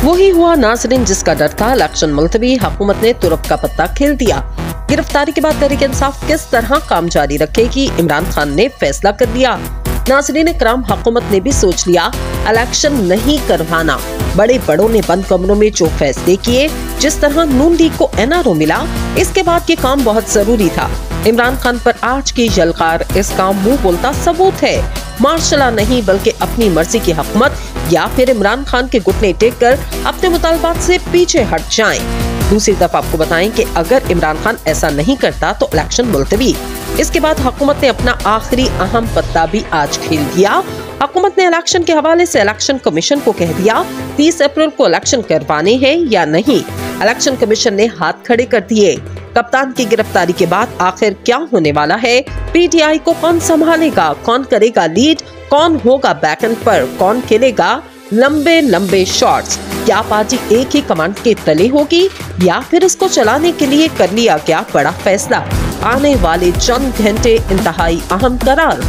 वही हुआ नाज़रीन जिसका डर था। इलेक्शन मुलतवी, हुकूमत ने तुरप का पत्ता खेल दिया। गिरफ्तारी के बाद तहरीक इंसाफ किस तरह काम जारी रखेगी, इमरान खान ने फैसला कर दिया। नाज़रीन इकराम, हुकूमत ने भी सोच लिया इलेक्शन नहीं करवाना। बड़े बड़ों ने बंद कमरों में जो फैसले किए, जिस तरह नून लीग को एनआरओ मिला, इसके बाद ये काम बहुत जरूरी था। इमरान खान पर आज की यलगार इसका मुंह बोलता सबूत है। मार्शला नहीं बल्कि अपनी मर्जी की हुकूमत, या फिर इमरान खान के घुटने टेक कर अपने मुतालबात से पीछे हट जाएं। दूसरी तरफ आपको बताएं कि अगर इमरान खान ऐसा नहीं करता तो इलेक्शन मुलतवी। इसके बाद हुकूमत ने अपना आखिरी अहम पत्ता भी आज खेल दिया। हुकूमत ने इलेक्शन के हवाले से इलेक्शन कमीशन को कह दिया 30 अप्रैल को इलेक्शन करवाने हैं या नहीं। इलेक्शन कमीशन ने हाथ खड़े कर दिए। कप्तान की गिरफ्तारी के बाद आखिर क्या होने वाला है? पीटीआई को कौन संभालेगा? कौन करेगा लीड? कौन होगा बैकएंड पर? कौन खेलेगा लंबे लंबे शॉट्स? क्या पार्टी एक ही कमांड के तले होगी या फिर इसको चलाने के लिए कर लिया क्या बड़ा फैसला? आने वाले चंद घंटे इंतहाई अहम करार।